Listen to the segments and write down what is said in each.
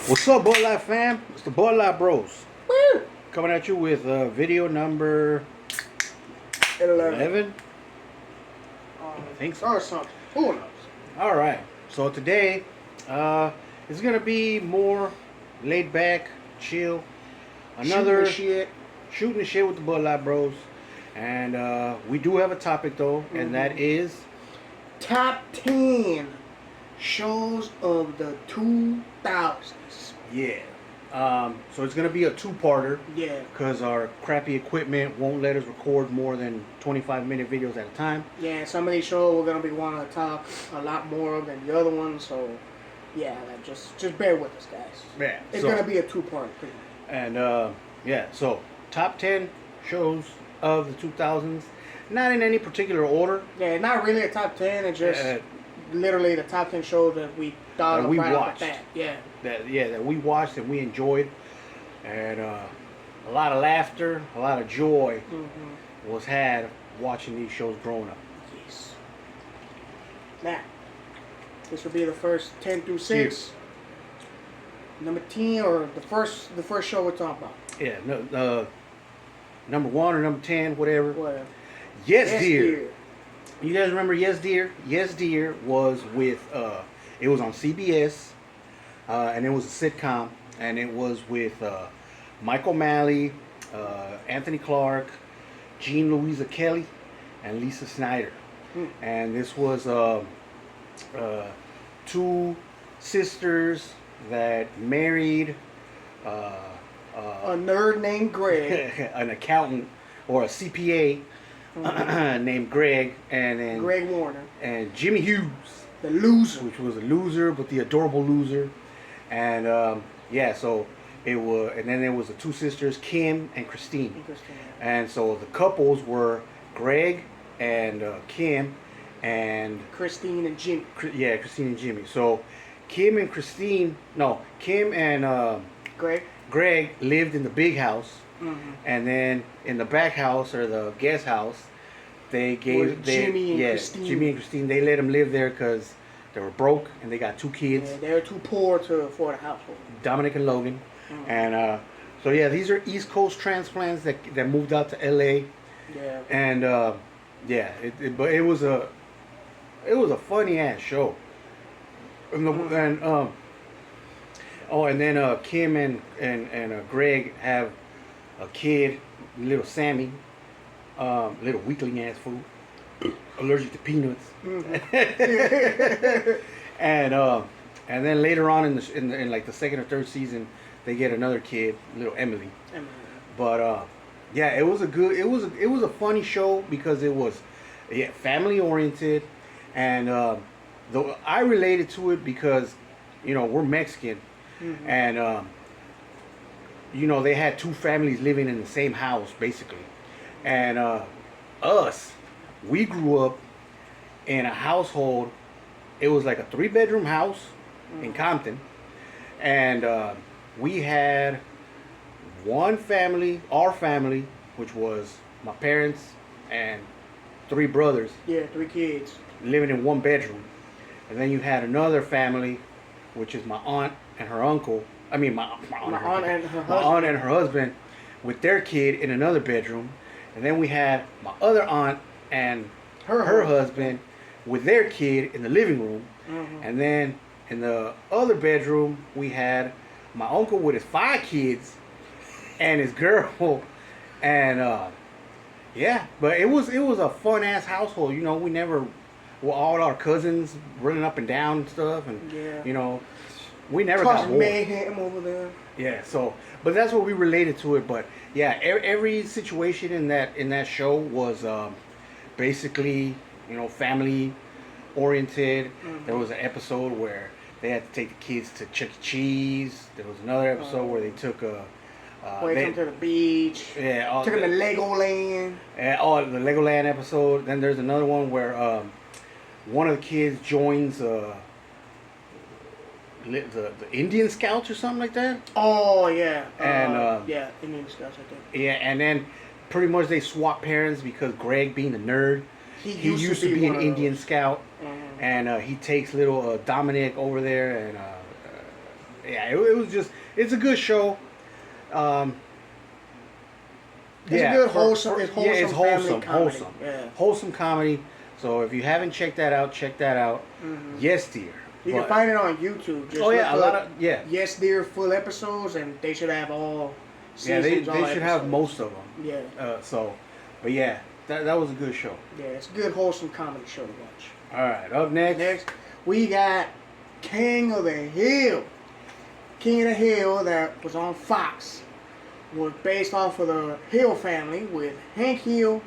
What's up, Bud Light fam? It's the Bud Light Bros. Woo! Coming at you with video number 11. I think so. Or something. Who knows? Alright, so today it's going to be more laid back, chill. Another shooting the shit with the Bud Light Bros. And we do have a topic though, and that is Top 10 shows of the 2000s. Yeah. So it's going to be a two-parter. Yeah. Because our crappy equipment won't let us record more than 25-minute videos at a time. Yeah, some of these shows we're going to be wanting to talk a lot more of than the other ones. So, yeah, just bear with us, guys. Yeah. It's going to be a two-part. And, yeah, so top 10 shows of the 2000s. Not in any particular order. Yeah, not really a top 10. It's just literally the top 10 shows that we thought of right off the bat. Yeah. That we watched and we enjoyed. And a lot of laughter, a lot of joy was had watching these shows growing up. Yes. Now, this will be the first 10 through 6. Yeah. Number 10 or the first show we're talking about. Yeah, no, number 1 or number 10, whatever. Whatever. Yes, Dear. You guys remember Yes Dear? Yes Dear was with it was on CBS, and it was a sitcom, and it was with Mike O'Malley, Anthony Clark, Jean Louisa Kelly, and Lisa Snyder. And this was two sisters that married a nerd named Greg, an accountant or a CPA named Greg, and then Greg Warner, and Jimmy Hughes, the loser, which was a loser, but the adorable loser. And yeah, so it was, and then there was the two sisters, Kim and Christine. And so the couples were Greg and Kim, and Christine and Jimmy. Yeah, Christine and Jimmy. So Kim and Greg lived in the big house. And then in the back house or the guest house, Jimmy and Christine. They let them live there because they were broke and they got two kids. Yeah, they were too poor to afford a household. Dominic and Logan, and so yeah, these are East Coast transplants that moved out to LA. Yeah. And yeah, but it was a funny ass show. And then Kim and Greg have a kid, little Sammy, little weakling ass fool, allergic to peanuts. And then later on in like the second or third season, they get another kid, little Emily. But yeah, it was a funny show because it was family oriented, and I related to it because we're Mexican, and they had two families living in the same house basically, and we grew up in a household. It was like a 3-bedroom house in Compton, and we had one family, our family, which was my parents and 3 brothers. Yeah, 3 kids living in 1 bedroom, and then you had another family, which is my aunt and her uncle. I mean, my aunt and her husband with their kid in another bedroom. And then we had my other aunt and her husband with their kid in the living room. And then in the other bedroom, we had my uncle with his 5 kids and his girl. And yeah, but it was a fun ass household. We never, all our cousins running up and down and stuff. And, we never got bored. Mayhem over there. Yeah, so, but that's what we related to it. But yeah, every situation in that show was basically family oriented. There was an episode where they had to take the kids to Chuck E. Cheese. There was another episode where they took they took them to the beach. Yeah, took them to Legoland. The Legoland episode. Then there's another one where one of the kids joins the Indian Scouts or something like that. Oh yeah, and yeah, Indian Scouts, I think. Yeah, and then pretty much they swap parents because Greg, being the nerd, he used to be an Indian Scout, and he takes little Dominic over there, yeah, it was just it's a good show. It's a good wholesome. It's wholesome. Yeah, it's wholesome Yeah. comedy. So if you haven't checked that out, check that out. Mm-hmm. Yes, dear. You can find it on YouTube. Just a lot of Yes, Dear full episodes, and they should have all. Yeah, they should episodes. have most of them. Yeah. But yeah, that was a good show. Yeah, it's a good wholesome comedy show to watch. All right, up next. Next, we got King of the Hill. King of the Hill that was on Fox was based off of the Hill family with Hank Hill,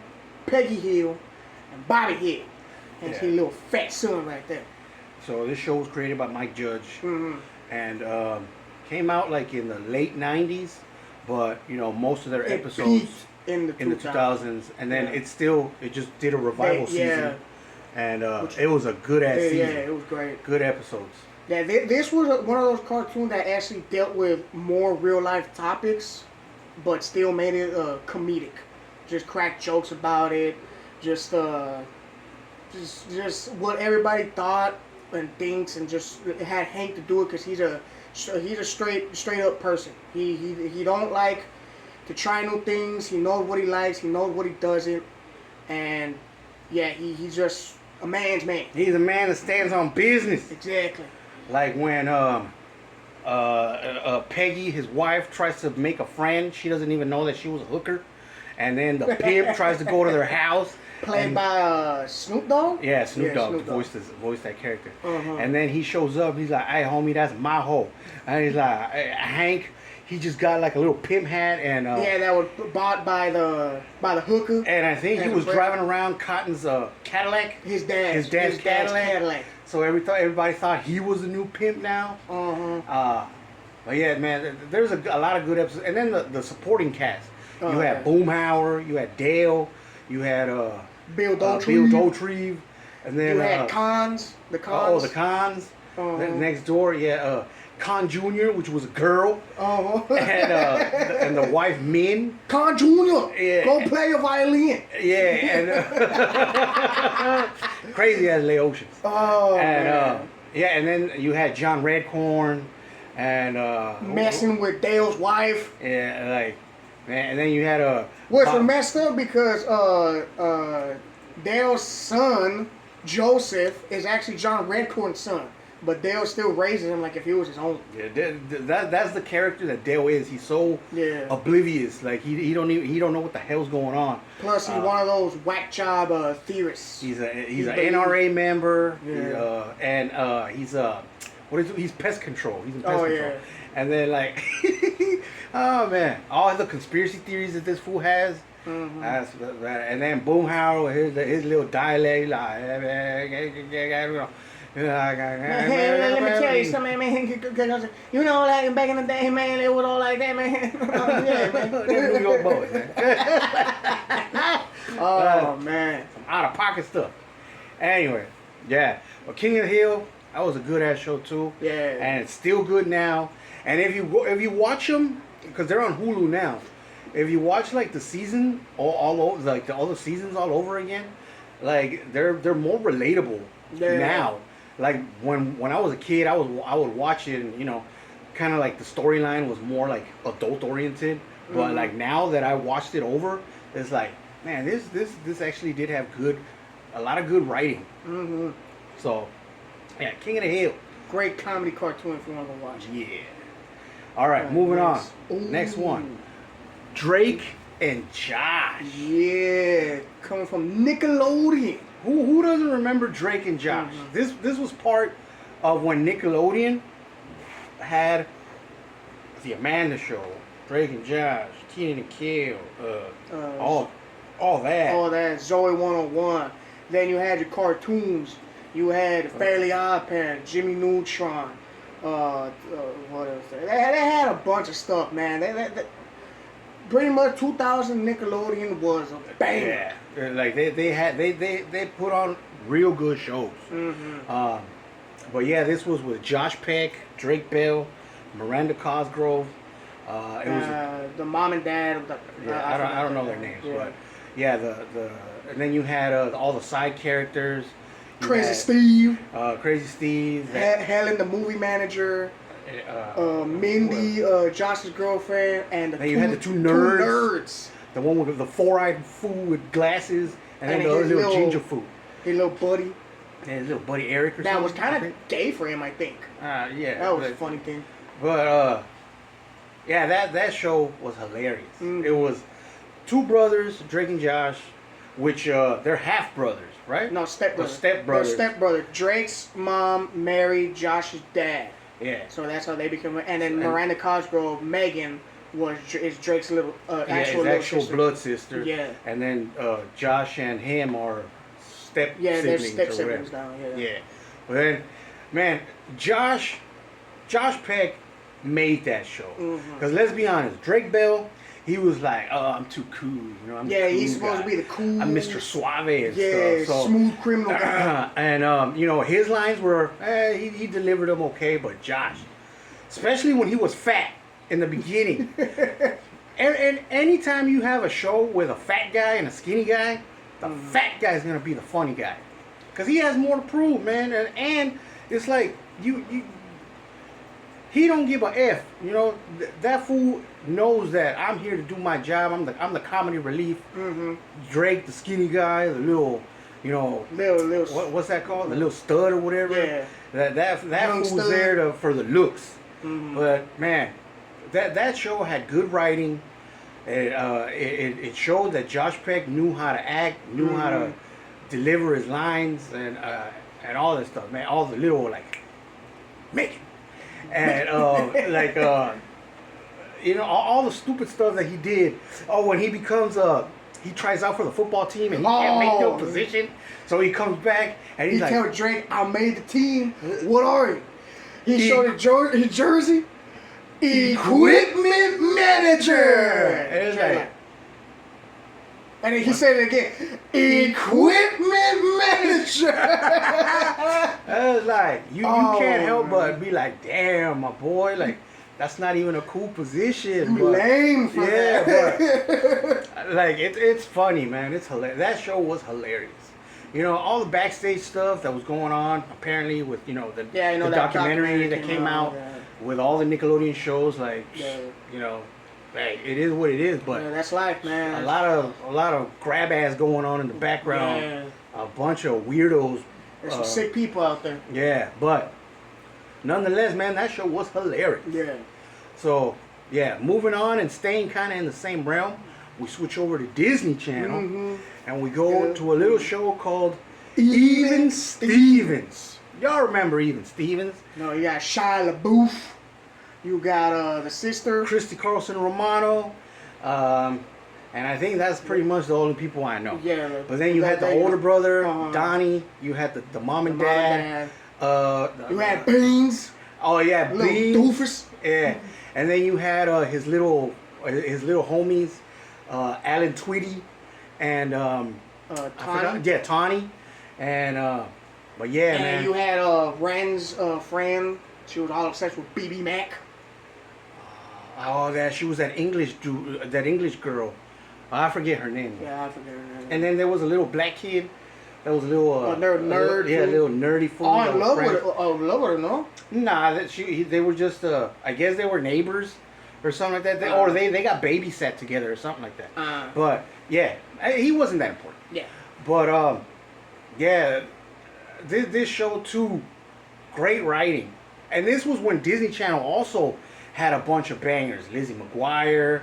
Peggy Hill, and Bobby Hill. And his little fat son right there. So this show was created by Mike Judge, and came out like in the late '90s, but most of their episodes in the 2000s, and then it just did a revival season, and it was a good ass season. Yeah, it was great. Good episodes. Yeah, this was one of those cartoons that actually dealt with more real life topics, but still made it comedic. Just cracked jokes about it, just what everybody thought and thinks, and just it had Hank to do it because he's a straight up person. He don't like to try new things. He knows what he likes. He knows what he doesn't, and yeah, he's just a man's man. He's a man that stands on business. Exactly. Like when Peggy, his wife, tries to make a friend, she doesn't even know that she was a hooker, and then the pimp tries to go to their house. Played by Snoop Dogg? Yeah, Snoop Dogg voiced that character. And then he shows up, he's like, "Hey, homie, that's my hoe." And he's like, Hank, he just got like a little pimp hat and... that was bought by the hooker. And I think he was driving around Cotton's Cadillac. His dad's Cadillac. So everybody thought he was a new pimp now. But yeah, man, there's a lot of good episodes. And then the supporting cast. You had Boomhauer, you had Dale, you had Bill Dauterive. And then you had Cons. The Cons. Oh, the Cons. Next door, Con Jr., which was a girl. And the wife Min. Con Jr. Yeah. Go play a violin. Yeah, and crazy as Lay Oceans. Oh, man. And then you had John Redcorn and messing with Dale's wife. Yeah, and then you had which was messed up because Dale's son Joseph is actually John Redcorn's son. But Dale still raises him like if he was his own. Yeah, that's the character that Dale is. He's so oblivious. Like he don't know what the hell's going on. Plus, he's one of those whack job theorists. He's an NRA member. Yeah. He's pest control. He's in pest control. Yeah. And then oh man, all the conspiracy theories that this fool has. And then Boomhauer, his little dialect, let me tell you something, man. You know, like back in the day, man, it was all like that, man. Yeah, man. New York boys, man. Man. Some out of pocket stuff. Anyway, yeah. But King of the Hill, that was a good ass show too. Yeah. And it's still good now. And if you watch them, because they're on Hulu now, if you watch the season all over, all the seasons all over again, they're more relatable now. Like when I was a kid, I would watch it, and kind of the storyline was more adult oriented. But now that I watched it over, it's man, this actually did have a lot of good writing. So yeah, King of the Hill, great comedy cartoon if you want to watch it. Yeah. All right, moving on. Next one, Drake and Josh. Yeah, coming from Nickelodeon. Who doesn't remember Drake and Josh? This was part of when Nickelodeon had the Amanda Show, Drake and Josh, Kenan and Kel, all that. All that, Zoe 101. Then you had your cartoons. You had Fairly Odd Parents, Jimmy Neutron. What else? They had a bunch of stuff, man. They pretty much 2000 Nickelodeon was a banger. Yeah. They put on real good shows. But yeah, this was with Josh Peck, Drake Bell, Miranda Cosgrove. It was the mom and dad. I don't know their names, but yeah, and then you had all the side characters. Crazy Steve. Crazy Steve. Helen, the movie manager. Mindy, Josh's girlfriend, and you had the two nerds. The one with the four-eyed fool with glasses, and then the other little ginger fool. His little buddy. Yeah, his little buddy Eric or something. That was kind of gay for him, I think. Yeah. That was a funny thing. But, yeah, that show was hilarious. Mm. It was two brothers, Drake and Josh, which, they're half-brothers, right? No, stepbrothers. Stepbrothers. They're stepbrothers. Drake's mom married Josh's dad. Yeah. So that's how they became. And then Miranda Cosgrove, Megan, is Drake's little actual blood sister. Yeah. And then Josh and him are siblings. They're step siblings now. Yeah. But then, man, Josh Peck made that show. Because let's be honest, Drake Bell, he was like, oh, I'm too cool. You know, I'm the cool he's supposed guy. to be the cool. I'm Mr. Suave and stuff. So, smooth criminal guy. And, you know, his lines were, he delivered them okay, but Josh, especially when he was fat in the beginning. and anytime you have a show with a fat guy and a skinny guy, the fat guy's going to be the funny guy. Because he has more to prove, man. And it's like, he don't give a F. You know, that fool knows that I'm here to do my job. I'm the comedy relief. Drake, the skinny guy, the little, you know, what's that called? The little stud or whatever. Yeah. That fool's stud. There for the looks. But man, that show had good writing. It showed that Josh Peck knew how to act, knew how to deliver his lines, and all that stuff, man. All the little like, make it. And you know, all the stupid stuff that he did. Oh, when he becomes he tries out for the football team and he can't make no position, so he comes back and he's like, tells Drake, I made the team. What are you? He showed his jersey. Equipment manager. And it's like, and then he said it again. Equipment manager. I was like, you can't help but be like, damn, my boy, like, that's not even a cool position. You lame for that. But like, it's funny, man. It's hilarious. That show was hilarious. You know, all the backstage stuff that was going on, apparently, with, you know, the documentary that came out with all the Nickelodeon shows, like, you know, like, it is what it is, but that's life, man. A lot of grab ass going on in the background. Yeah. A bunch of weirdos. There's some sick people out there. Yeah, but nonetheless, man, that show was hilarious. Yeah. So, yeah, moving on and staying kind of in the same realm, we switch over to Disney Channel, and we go to a little show called Even Stevens. Y'all remember Even Stevens? No, you got Shia LaBeouf. You got the sister, Christy Carlson Romano, and I think that's pretty much the only people I know. Yeah. But then you had the older brother, Donnie. You had the mom and dad. You had Beans. Oh yeah, Beans. Little doofus. Yeah, and then you had his little homies, Alan Tweedy, and Tawny. Yeah, Tawny, and but yeah, and man. And you had Ren's friend. She was all obsessed with BB Mac. Oh, she was that English girl. I forget her name. Yeah, I forget her name. And then there was a little black kid. That was a little nerd. A little nerdy fool. Oh, in love with her, no? Nah, they were just I guess they were neighbors or something like that. Or they got babysat together or something like that. But yeah, he wasn't that important. Yeah. But yeah, this show too, great writing, and this was when Disney Channel also had a bunch of bangers. Lizzie McGuire.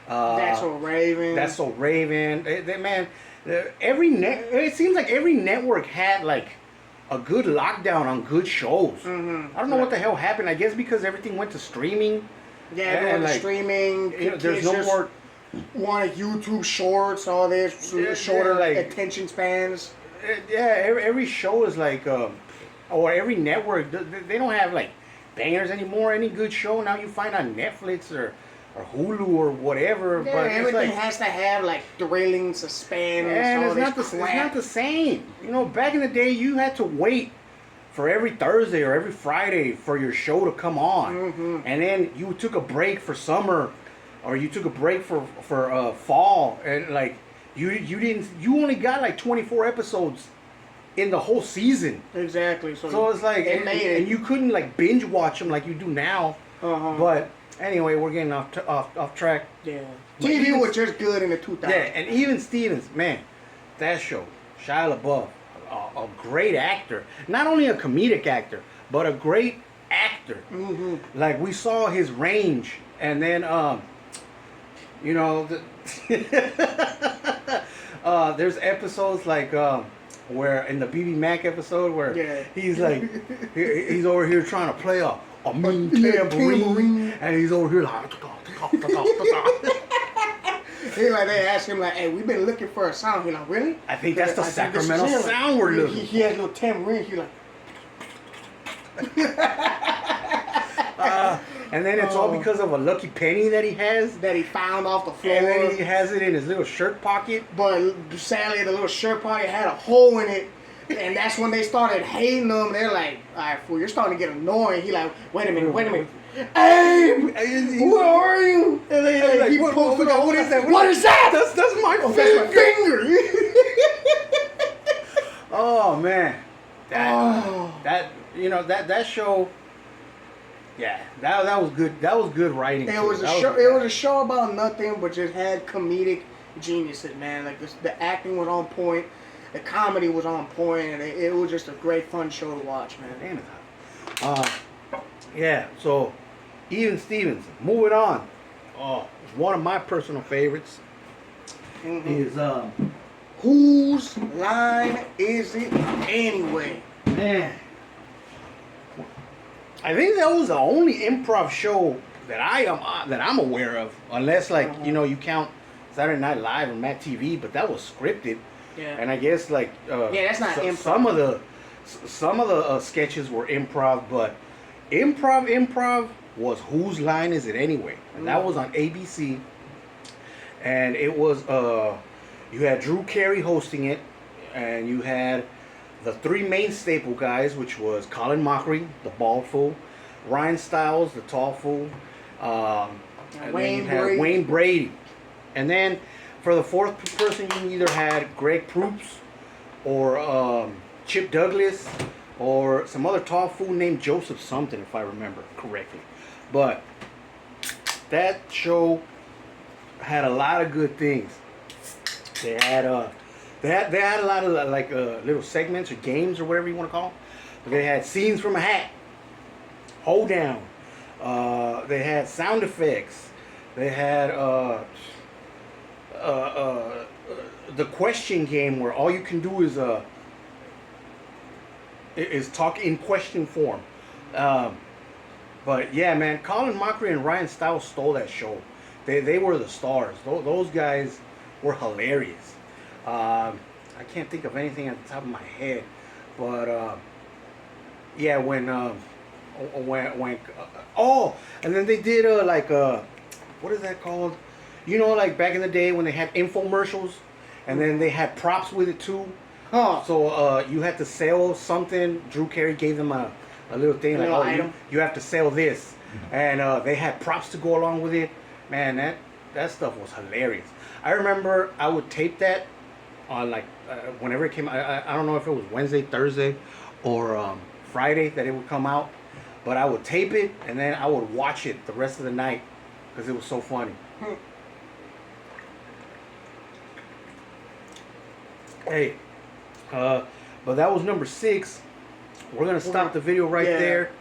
That's So Raven. That's So Raven. Man, it seems like every network had like a good lockdown on good shows. I don't know what the hell happened. I guess because everything went to streaming. Yeah, everyone like, streaming. There's no more. Wanted YouTube Shorts, all this shorter like attention spans. Yeah, every show is like, or every network, they don't have like bangers anymore. Any good show now you find on Netflix or Hulu or whatever. Yeah, but everything has to have like thrilling suspense. And it's not the same. You know, back in the day, you had to wait for every Thursday or every Friday for your show to come on, and then you took a break for summer, or you took a break for fall, and like you only got like 24 episodes in the whole season. Exactly. So it's like, and you couldn't like binge watch them like you do now. But anyway, we're getting off track. Yeah. TV was just good in the 2000s. Yeah, and even Stevens, man, that show, Shia LaBeouf, a great actor. Not only a comedic actor, but a great actor. Like, we saw his range, and then, you know, there's episodes like where in the BB Mac episode where he's like, he's over here trying to play a mean tambourine, and he's over here like. He like, they asked him like, "Hey, we've been looking for a sound." He like, "Really?" I think that's the Sacramento sound we're looking. He has no tambourine. He like. And then it's all because of a lucky penny that he has. That he found off the floor. And then he has it in his little shirt pocket. But sadly, the little shirt pocket had a hole in it. And that's when they started hating him. They're like, all right, fool, you're starting to get annoying. He like, wait a minute. Hey, who are you? And then like, he pulls it out. What is that? What is that? That's my finger. That's my finger. Oh, man. That show... Yeah, that was good. That was good writing. It was a show about nothing, but just had comedic geniuses, man. Like the acting was on point, the comedy was on point, and it was just a great fun show to watch, man. Damn it. Yeah. So, Even Stevens. Moving on. Oh, one of my personal favorites is Whose Line Is It Anyway? Man. I think that was the only improv show that I'm aware of, unless you count Saturday Night Live or Matt TV, but that was scripted. Yeah. And I guess that's not improv. Some of the sketches were improv, but improv was Whose Line Is It Anyway? And that was on ABC. And it was you had Drew Carey hosting it, and you had the three main staple guys, which was Colin Mockery, the bald fool, Ryan Stiles, the tall fool, and then you had Wayne Brady. And then for the fourth person, you either had Greg Proops or Chip Douglas or some other tall fool named Joseph something, if I remember correctly. But that show had a lot of good things. They had a lot of little segments or games or whatever you want to call them. They had scenes from a hat, hold down. They had sound effects. They had the question game where all you can do is talk in question form. But yeah, man, Colin Mockery and Ryan Stiles stole that show. They were the stars. Those guys were hilarious. I can't think of anything at the top of my head, but yeah, when and then they did what is that called? You know, like back in the day when they had infomercials, and then they had props with it too. So you had to sell something. Drew Carey gave them a little thing you have to sell this, and they had props to go along with it. Man, that stuff was hilarious. I remember I would tape that on whenever it came. I don't know if it was Wednesday, Thursday, or Friday that it would come out, but I would tape it and then I would watch it the rest of the night because it was so funny. Hey, but that was number 6. We're gonna stop the video right there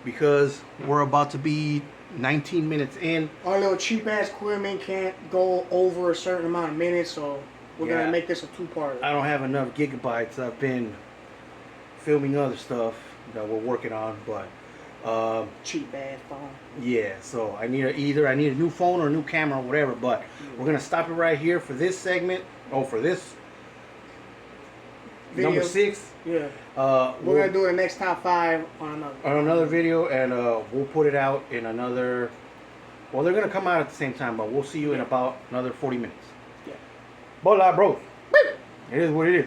because we're about to be 19 minutes in. Our little cheap ass equipment can't go over a certain amount of minutes, so we're gonna make this a 2-part. I don't have enough gigabytes. I've been filming other stuff that we're working on, but cheap ass phone. Yeah, so I need a new phone or a new camera or whatever. But we're gonna stop it right here for this segment. For this video. Number 6. Yeah. We're gonna do the next top 5 on another video, and we'll put it out in another. Well, they're gonna come out at the same time, but we'll see you in about another 40 minutes. Yeah. Bola, bro. It is what it is.